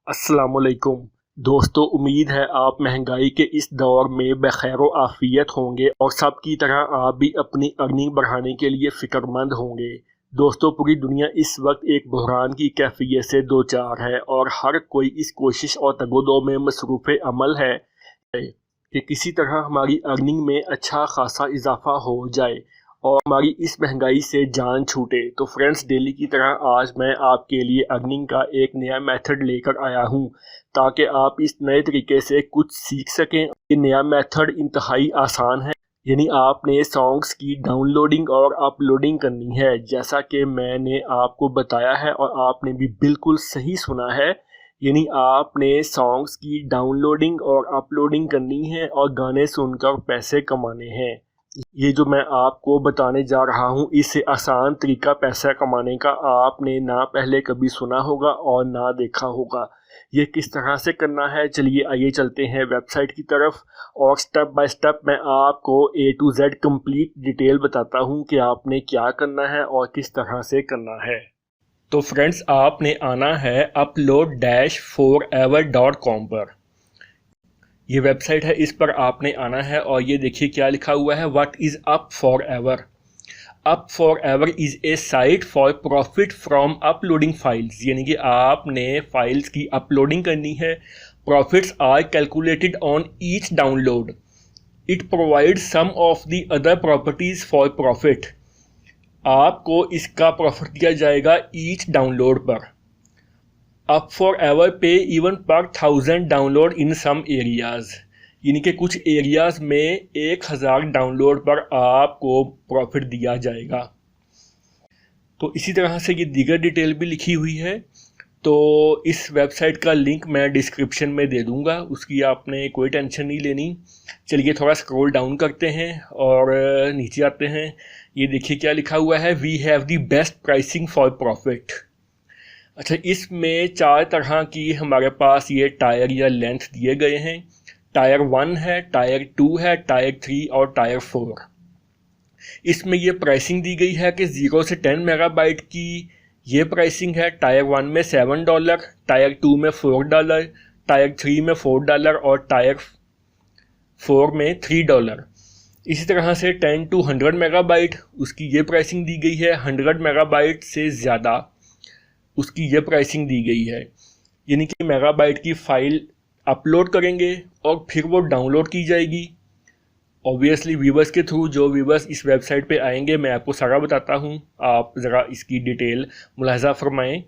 अस्सलामुअलैकुम दोस्तों, उम्मीद है आप महंगाई के इस दौर में बखैर आफियत होंगे और सब की तरह आप भी अपनी अर्निंग बढ़ाने के लिए फ़िक्रमंद होंगे। दोस्तों, पूरी दुनिया इस वक्त एक बहरान की कैफियत से दो चार है और हर कोई इस कोशिश और तगोदो में मसरूफ़ अमल है कि किसी तरह हमारी अर्निंग में अच्छा खासा इजाफा हो जाए और हमारी इस महंगाई से जान छूटे। तो फ्रेंड्स, डेली की तरह आज मैं आपके लिए अर्निंग का एक नया मेथड लेकर आया हूं ताकि आप इस नए तरीके से कुछ सीख सकें। ये नया मेथड इंतहाई आसान है, यानी आपने सॉन्ग्स की डाउनलोडिंग और अपलोडिंग करनी है जैसा कि मैंने आपको बताया है और आपने भी बिल्कुल सही सुना है। यानी आपने सॉन्ग्स की डाउनलोडिंग और अपलोडिंग करनी है और गाने सुनकर पैसे कमाने हैं। ये जो मैं आपको बताने जा रहा हूँ, इससे आसान तरीका पैसा कमाने का आपने ना पहले कभी सुना होगा और ना देखा होगा। ये किस तरह से करना है, चलिए आइए चलते हैं वेबसाइट की तरफ और स्टेप बाय स्टेप मैं आपको A to Z complete detail बताता हूँ कि आपने क्या करना है और किस तरह से करना है। तो फ्रेंड्स, आपने आना है upload-forever.com पर। ये वेबसाइट है, इस पर आपने आना है और ये देखिए क्या लिखा हुआ है, what is up for ever. Up for ever is a site for profit from uploading files, यानी कि आपने फाइल्स की अपलोडिंग करनी है। Profits are calculated on each download. It provide some of the other properties for profit. आपको इसका profit दिया जाएगा ईच डाउनलोड पर। अप फॉर एवर पे इवन पर 1000 डाउनलोड इन सम एरियाज़, यानी कि कुछ एरियाज़ में 1000 डाउनलोड पर आपको प्रॉफिट दिया जाएगा। तो इसी तरह से ये दीगर डिटेल भी लिखी हुई है। तो इस वेबसाइट का लिंक मैं डिस्क्रिप्शन में दे दूंगा, उसकी आपने कोई टेंशन नहीं लेनी। चलिए थोड़ा स्क्रॉल डाउन करते हैं और नीचे आते हैं। ये देखिए क्या लिखा हुआ है, we have the best pricing for profit. अच्छा, इसमें 4 तरह की हमारे पास ये टायर या लेंथ दिए गए हैं। टायर 1 है, टायर 2 है, टायर 3 और टायर 4। इसमें ये प्राइसिंग दी गई है कि 0 से 10 मेगाबाइट की ये प्राइसिंग है। टायर 1 में $7, टायर 2 में $4, टायर 3 में $4 और टायर 4 में $3। इसी तरह से 10 to 100 मेगाबाइट उसकी ये प्राइसिंग दी गई है। 100 मेगाबाइट से ज़्यादा उसकी ये प्राइसिंग दी गई है, यानी कि मेगाबाइट की फ़ाइल अपलोड करेंगे और फिर वो डाउनलोड की जाएगी ऑब्वियसली व्यूवर्स के थ्रू। जो व्यूवर्स इस वेबसाइट पे आएंगे मैं आपको सारा बताता हूँ, आप ज़रा इसकी डिटेल मुलाहजा फरमाएं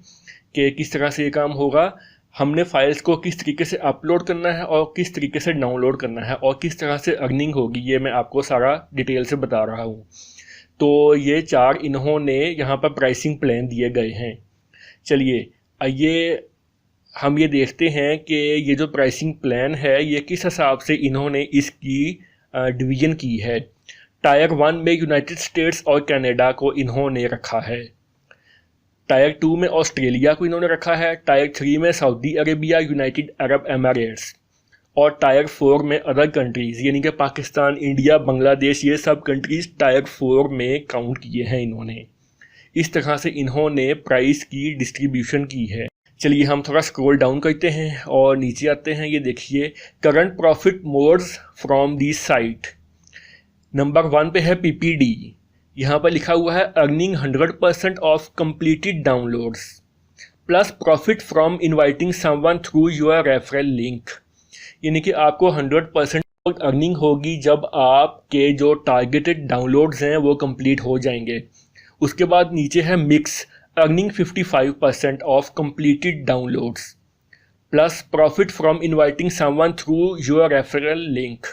कि किस तरह से ये काम होगा। हमने फाइल्स को किस तरीके से अपलोड करना है और किस तरीके से डाउनलोड करना है और किस तरह से अर्निंग होगी, ये मैं आपको सारा डिटेल से बता रहा हूँ। तो ये 4 इन्होंने यहाँ पर प्राइसिंग प्लान दिए गए हैं। चलिए आइए हम ये देखते हैं कि ये जो प्राइसिंग प्लान है ये किस हिसाब से इन्होंने इसकी डिवीज़न की है। टायर 1 में यूनाइटेड स्टेट्स और कनाडा को इन्होंने रखा है। टायर 2 में ऑस्ट्रेलिया को इन्होंने रखा है। टायर 3 में Saudi Arabia, United Arab Emirates और टायर 4 में अदर कंट्रीज़, यानी कि पाकिस्तान, इंडिया, बांग्लादेश, ये सब कंट्रीज़ टायर 4 में काउंट किए हैं इन्होंने। इस तरह से इन्होंने प्राइस की डिस्ट्रीब्यूशन की है। चलिए हम थोड़ा स्क्रॉल डाउन करते हैं और नीचे आते हैं। ये देखिए current profit modes from the site. Number 1 पे है PPD। यहाँ पर लिखा हुआ है earning 100% of completed downloads plus profit from inviting someone through your referral link, यानी कि आपको 100% अर्निंग होगी जब आपके जो टारगेटेड डाउनलोड्स हैं वो कंप्लीट हो जाएंगे। उसके बाद नीचे है mix, earning 55% of completed downloads plus profit from inviting someone through your referral link.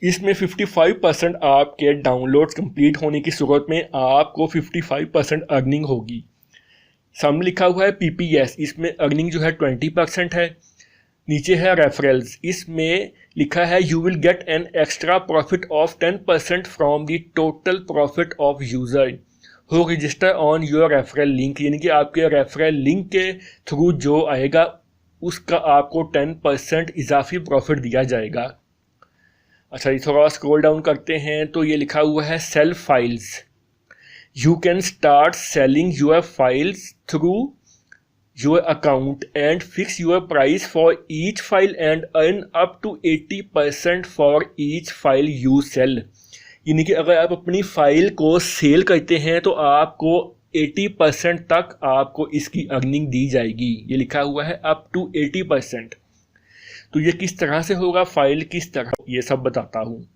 इसमें 55% आपके डाउनलोड्स कंप्लीट होने की सूरत में आपको 55% अर्निंग होगी। सामने लिखा हुआ है PPS, इसमें अर्निंग जो है 20% है। नीचे है रेफरल्स, इसमें लिखा है you will get an extra profit of 10% from the total profit of user who register on your referral link, यानी कि आपके रेफरल लिंक के थ्रू जो आएगा उसका आपको 10% इजाफी प्रॉफिट दिया जाएगा। अच्छा, ये थोड़ा स्क्रॉल डाउन करते हैं तो ये लिखा हुआ है sell files. You can start selling your files through your account and fix your price for each file and earn up to 80% for each file you sell. यानी कि अगर आप अपनी फाइल को सेल करते हैं तो आपको 80% तक आपको इसकी अर्निंग दी जाएगी। ये लिखा हुआ है अप टू 80%। तो ये किस तरह से होगा, फाइल किस तरह, ये सब बताता हूँ।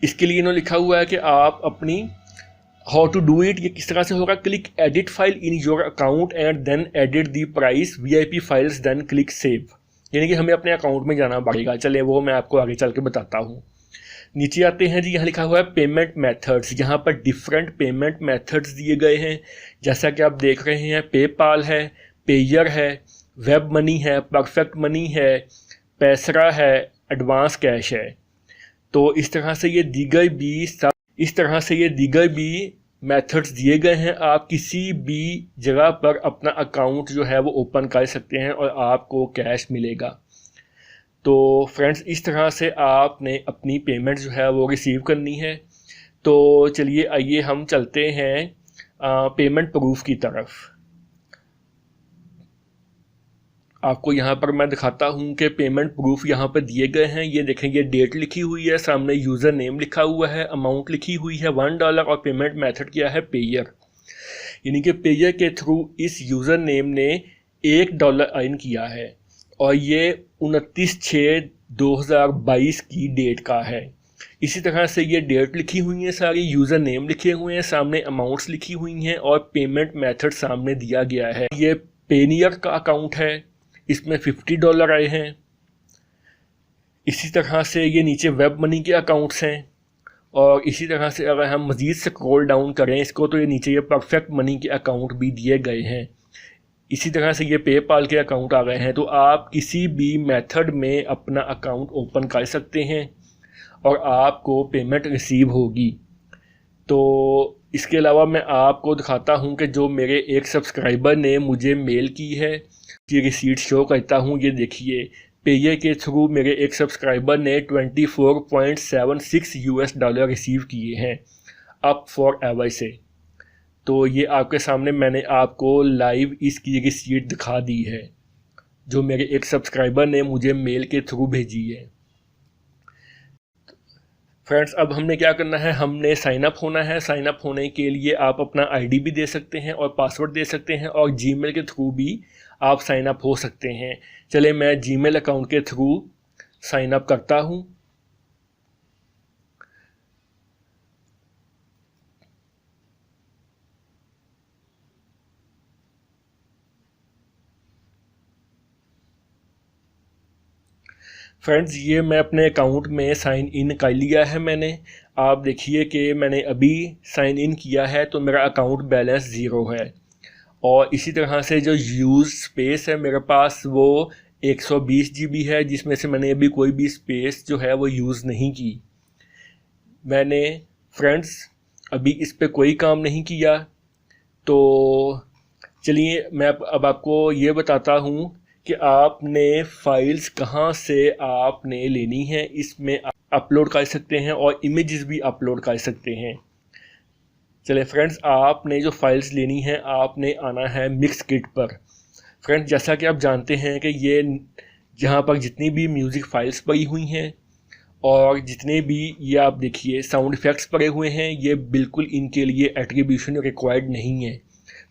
इसके लिए इन्होंने लिखा हुआ है कि आप अपनी हाउ टू डू इट, ये किस तरह से होगा। Click edit file in your account and then edit the price VIP files then click save. यानी कि हमें अपने अकाउंट में जाना पड़ेगा। चले वो मैं आपको आगे चल के बताता हूँ। नीचे आते हैं जी, यहाँ लिखा हुआ है पेमेंट मेथड्स। यहाँ पर डिफरेंट पेमेंट मेथड्स दिए गए हैं, जैसा कि आप देख रहे हैं। पेपाल है, पेयर है, वेब मनी है, परफेक्ट मनी है, पैसरा है, एडवांस कैश है। तो इस तरह से ये दीगर भी मेथड्स दिए गए हैं। आप किसी भी जगह पर अपना अकाउंट जो है वो ओपन कर सकते हैं और आपको कैश मिलेगा। तो फ्रेंड्स, इस तरह से आपने अपनी पेमेंट जो है वो रिसीव करनी है। तो चलिए आइए हम चलते हैं पेमेंट प्रूफ की तरफ। आपको यहाँ पर मैं दिखाता हूँ कि पेमेंट प्रूफ यहाँ पर दिए गए हैं। ये देखें, ये डेट लिखी हुई है, सामने यूज़र नेम लिखा हुआ है, अमाउंट लिखी हुई है $1 और पेमेंट मेथड क्या है, पेयर। यानी कि पेयर के थ्रू इस यूज़र नेम ने $1 अर्न किया है और ये 29/6/2022 की डेट का है। इसी तरह से ये डेट लिखी हुई है, सारी यूज़र नेम लिखे हुए हैं, सामने अमाउंट्स लिखी हुई हैं और पेमेंट मेथड सामने दिया गया है। ये पेनियर का अकाउंट है, इसमें $50 आए हैं। इसी तरह से ये नीचे वेब मनी के अकाउंट्स हैं और इसी तरह से अगर हम मज़ीद स्क्रॉल डाउन करें इसको तो ये नीचे ये परफेक्ट मनी के अकाउंट भी दिए गए हैं। इसी तरह से ये पेपाल के अकाउंट आ गए हैं। तो आप किसी भी मेथड में अपना अकाउंट ओपन कर सकते हैं और आपको पेमेंट रिसीव होगी। तो इसके अलावा मैं आपको दिखाता हूं कि जो मेरे एक सब्सक्राइबर ने मुझे मेल की है, ये रिसीट शो करता हूं। ये देखिए, पेयर के थ्रू मेरे एक सब्सक्राइबर ने $24.76 रिसीव किए हैं अप फॉर एवर से। तो ये आपके सामने मैंने आपको लाइव इसकी रिसीट दिखा दी है जो मेरे एक सब्सक्राइबर ने मुझे मेल के थ्रू भेजी है। फ्रेंड्स, अब हमने क्या करना है, हमने साइन अप होना है। साइन अप होने के लिए आप अपना आईडी भी दे सकते हैं और पासवर्ड दे सकते हैं और जीमेल के थ्रू भी आप साइन अप हो सकते हैं। चले मैं जीमेल अकाउंट के थ्रू साइन अप करता हूं। फ्रेंड्स, ये मैं अपने अकाउंट में साइन इन कर लिया है मैंने। आप देखिए कि मैंने अभी साइन इन किया है तो मेरा अकाउंट बैलेंस 0 है और इसी तरह से जो यूज़ स्पेस है मेरे पास वो 120 GB है, जिसमें से मैंने अभी कोई भी स्पेस जो है वो यूज़ नहीं की। मैंने फ्रेंड्स अभी इस पे कोई काम नहीं किया। तो चलिए मैं अब आपको ये बताता हूँ कि आपने फाइल्स कहाँ से आपने लेनी है। इसमें अपलोड कर सकते हैं और इमेजेस भी अपलोड कर सकते हैं। चले फ्रेंड्स, आपने जो फाइल्स लेनी है आपने आना है मिक्सकिट पर। फ्रेंड्स, जैसा कि आप जानते हैं कि ये जहाँ पर जितनी भी म्यूज़िक फाइल्स पड़ी हुई हैं और जितने भी ये आप देखिए साउंड इफ़ेक्ट्स पड़े हुए हैं, ये बिल्कुल इनके लिए एट्रीब्यूशन रिक्वायर्ड नहीं है।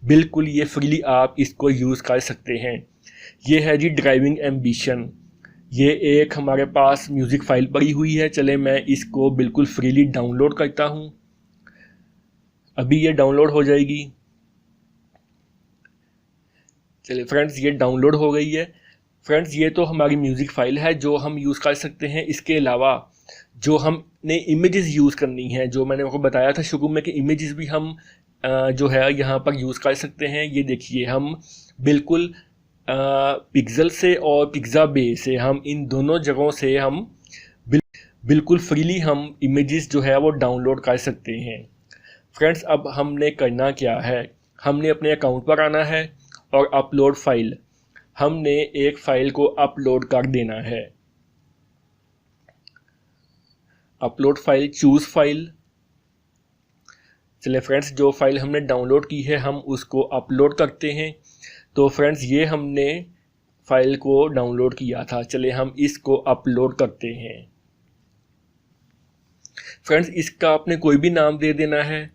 बिल्कुल ये फ्रीली आप इसको यूज़ कर सकते हैं। ये है जी ड्राइविंग एम्बिशन। ये एक हमारे पास म्यूज़िक फाइल पड़ी हुई है। चले मैं इसको बिल्कुल फ्रीली डाउनलोड करता हूँ। अभी ये डाउनलोड हो जाएगी। चलिए फ्रेंड्स, ये डाउनलोड हो गई है। फ्रेंड्स, ये तो हमारी म्यूज़िक फाइल है जो हम यूज़ कर सकते हैं। इसके अलावा जो हमने इमेजेस यूज़ करनी है, जो मैंने आपको बताया था शुरू में कि इमेजेस भी हम जो है यहाँ पर यूज़ कर सकते हैं। ये देखिए, हम बिल्कुल पिक्सल से और पिक्साबे से हम इन दोनों जगहों से हम बिल्कुल फ्रीली हम इमेजेस जो है वो डाउनलोड कर सकते हैं। फ्रेंड्स, अब हमने करना क्या है, हमने अपने अकाउंट पर आना है और अपलोड फाइल, हमने एक फ़ाइल को अपलोड कर देना है। Upload file, choose file. चले फ्रेंड्स, जो फाइल हमने डाउनलोड की है हम उसको अपलोड करते हैं। तो फ्रेंड्स ये हमने फाइल को डाउनलोड किया था। चलिए हम इसको अपलोड करते हैं। फ्रेंड्स इसका आपने कोई भी नाम दे देना है।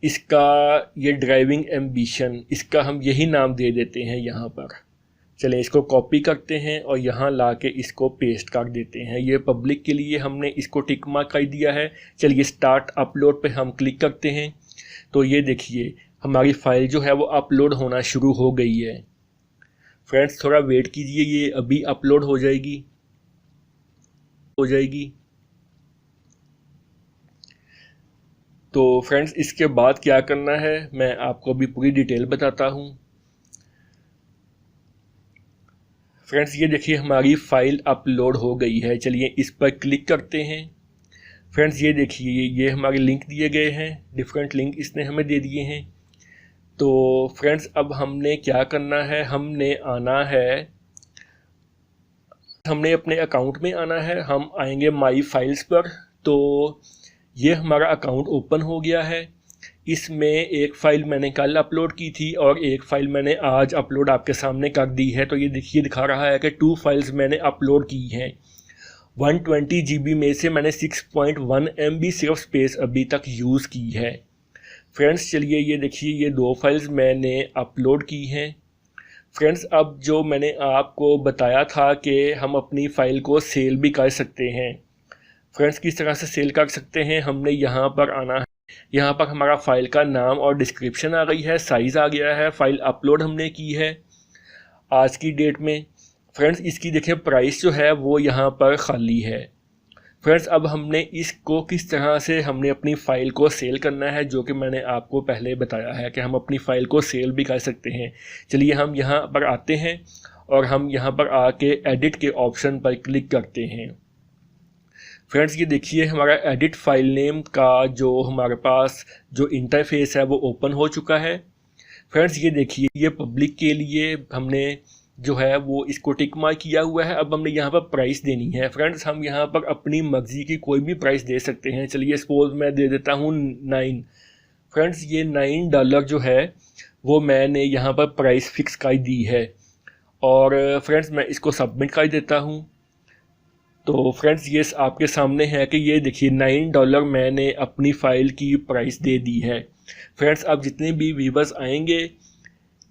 इसका ये ड्राइविंग एम्बिशन, इसका हम यही नाम दे देते हैं यहाँ पर। चलिए इसको कॉपी करते हैं और यहाँ ला के इसको पेस्ट कर देते हैं। ये पब्लिक के लिए हमने इसको टिक मार्क कर दिया है। चलिए स्टार्ट अपलोड पे हम क्लिक करते हैं तो ये देखिए हमारी फ़ाइल जो है वो अपलोड होना शुरू हो गई है। फ्रेंड्स थोड़ा वेट कीजिए, ये अभी अपलोड हो जाएगी। तो फ्रेंड्स इसके बाद क्या करना है मैं आपको अभी पूरी डिटेल बताता हूँ। फ्रेंड्स ये देखिए हमारी फ़ाइल अपलोड हो गई है। चलिए इस पर क्लिक करते हैं। फ्रेंड्स ये देखिए ये हमारे लिंक दिए गए हैं, डिफरेंट लिंक इसने हमें दे दिए हैं। तो फ्रेंड्स अब हमने क्या करना है, हमने अपने अकाउंट में आना है। हम आएंगे माई फाइल्स पर। तो ये हमारा अकाउंट ओपन हो गया है। इसमें एक फ़ाइल मैंने कल अपलोड की थी और एक फ़ाइल मैंने आज अपलोड आपके सामने कर दी है। तो ये देखिए दिखा रहा है कि 2 फाइल्स मैंने अपलोड की हैं। 120 GB में से मैंने 6.1 MB सिर्फ स्पेस अभी तक यूज़ की है। फ्रेंड्स चलिए ये देखिए ये 2 फाइल्स मैंने अपलोड की हैं। फ्रेंड्स अब जो मैंने आपको बताया था कि हम अपनी फ़ाइल को सेल भी कर सकते हैं। फ्रेंड्स किस तरह से सेल कर सकते हैं, हमने यहाँ पर आना है। यहाँ पर हमारा फ़ाइल का नाम और डिस्क्रिप्शन आ गई है, साइज़ आ गया है, फ़ाइल अपलोड हमने की है आज की डेट में। फ्रेंड्स इसकी देखिए प्राइस जो है वो यहाँ पर ख़ाली है। फ्रेंड्स अब हमने इसको किस तरह से हमने अपनी फ़ाइल को सेल करना है, जो कि मैंने आपको पहले बताया है कि हम अपनी फ़ाइल को सेल भी कर सकते हैं। चलिए हम यहाँ पर आते हैं और हम यहाँ पर आके एडिट के ऑप्शन पर क्लिक करते हैं। फ्रेंड्स ये देखिए हमारा एडिट फाइल नेम का जो हमारे पास जो इंटरफेस है वो ओपन हो चुका है। फ्रेंड्स ये देखिए ये पब्लिक के लिए हमने जो है वो इसको टिक मार्क किया हुआ है। अब हमने यहाँ पर प्राइस देनी है। फ्रेंड्स हम यहाँ पर अपनी मर्जी की कोई भी प्राइस दे सकते हैं। चलिए सपोज मैं दे देता हूँ 9। फ्रेंड्स ये $9 जो है वो मैंने यहाँ पर प्राइस फिक्स कर दी है और फ्रेंड्स मैं इसको सबमिट कर देता हूँ। तो फ्रेंड्स ये आपके सामने है कि ये देखिए $9 मैंने अपनी फ़ाइल की प्राइस दे दी है। फ्रेंड्स अब जितने भी व्यूवर्स आएंगे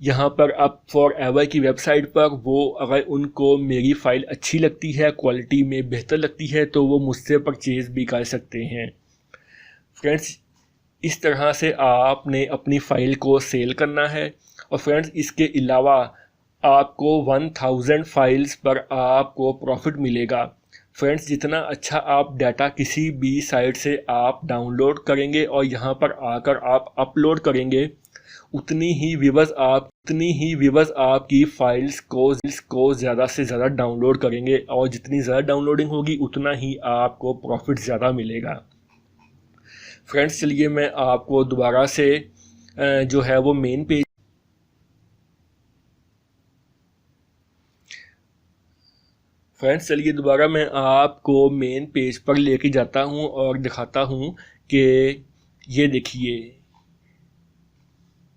यहाँ पर अप फॉर एवर की वेबसाइट पर, वो अगर उनको मेरी फ़ाइल अच्छी लगती है, क्वालिटी में बेहतर लगती है, तो वो मुझसे परचेज़ भी कर सकते हैं। फ्रेंड्स इस तरह से आपने अपनी फ़ाइल को सेल करना है। और फ्रेंड्स इसके अलावा आपको 1000 फाइल्स पर आपको प्रॉफिट मिलेगा। फ्रेंड्स जितना अच्छा आप डाटा किसी भी साइट से आप डाउनलोड करेंगे और यहाँ पर आकर आप अपलोड करेंगे, उतनी ही व्यूवर्स आपकी फाइल्स को ज़्यादा से ज़्यादा डाउनलोड करेंगे और जितनी ज़्यादा डाउनलोडिंग होगी उतना ही आपको प्रॉफिट ज़्यादा मिलेगा। फ्रेंड्स चलिए मैं आपको दोबारा से जो है वो मेन पेज फ्रेंड्स चलिए दोबारा मैं आपको मेन पेज पर लेके जाता हूँ और दिखाता हूँ कि ये देखिए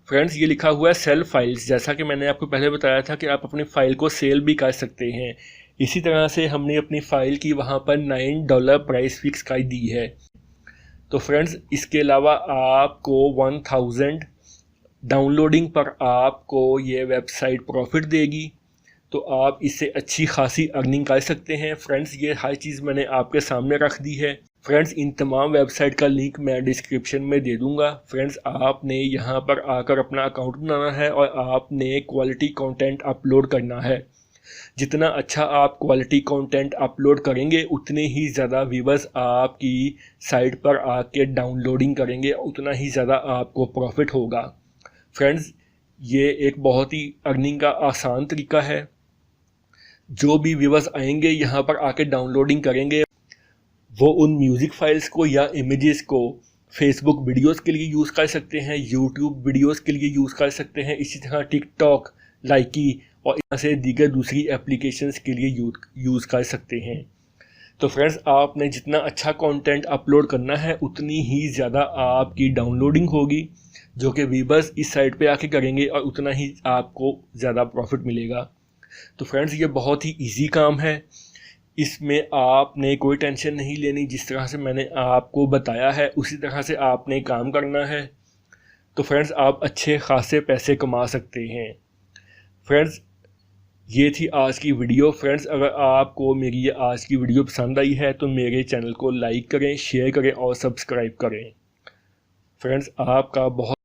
फ्रेंड्स ये लिखा हुआ है सेल फाइल्स। जैसा कि मैंने आपको पहले बताया था कि आप अपनी फ़ाइल को सेल भी कर सकते हैं। इसी तरह से हमने अपनी फ़ाइल की वहाँ पर $9 प्राइस फिक्स कर दी है। तो फ्रेंड्स इसके अलावा आपको 1000 डाउनलोडिंग पर आपको ये वेबसाइट प्रॉफिट देगी, तो आप इससे अच्छी खासी अर्निंग कर सकते हैं। फ्रेंड्स ये हर चीज़ मैंने आपके सामने रख दी है। फ्रेंड्स इन तमाम वेबसाइट का लिंक मैं डिस्क्रिप्शन में दे दूंगा। फ्रेंड्स आपने यहाँ पर आकर अपना अकाउंट बनाना है और आपने क्वालिटी कंटेंट अपलोड करना है। जितना अच्छा आप क्वालिटी कंटेंट अपलोड करेंगे उतने ही ज़्यादा व्यूवर्स आपकी साइट पर आके डाउनलोडिंग करेंगे, उतना ही ज़्यादा आपको प्रॉफिट होगा। फ्रेंड्स ये एक बहुत ही अर्निंग का आसान तरीका है। जो भी व्यूवर्स आएंगे यहाँ पर आके डाउनलोडिंग करेंगे, वो उन म्यूज़िक फाइल्स को या इमेजेस को फेसबुक वीडियोस के लिए यूज़ कर सकते हैं, यूट्यूब वीडियोस के लिए यूज़ कर सकते हैं, इसी तरह टिकटॉक, लाइकी और यहाँ से दीगर दूसरी एप्लीकेशंस के लिए यूज़ कर सकते हैं। तो फ्रेंड्स, आपने जितना अच्छा कंटेंट अपलोड करना है उतनी ही ज़्यादा आपकी डाउनलोडिंग होगी, जो कि व्यूअर्स इस साइट पे आके करेंगे और उतना ही आपको ज़्यादा प्रॉफिट मिलेगा। तो फ्रेंड्स, ये बहुत ही इजी काम है, इसमें आपने कोई टेंशन नहीं लेनी। जिस तरह से मैंने आपको बताया है उसी तरह से आपने काम करना है। तो फ्रेंड्स, आप अच्छे खासे पैसे कमा सकते हैं। फ्रेंड्स, ये थी आज की वीडियो। फ्रेंड्स, अगर आपको मेरी ये आज की वीडियो पसंद आई है तो मेरे चैनल को लाइक करें, शेयर करें और सब्सक्राइब करें। फ्रेंड्स, आपका बहुत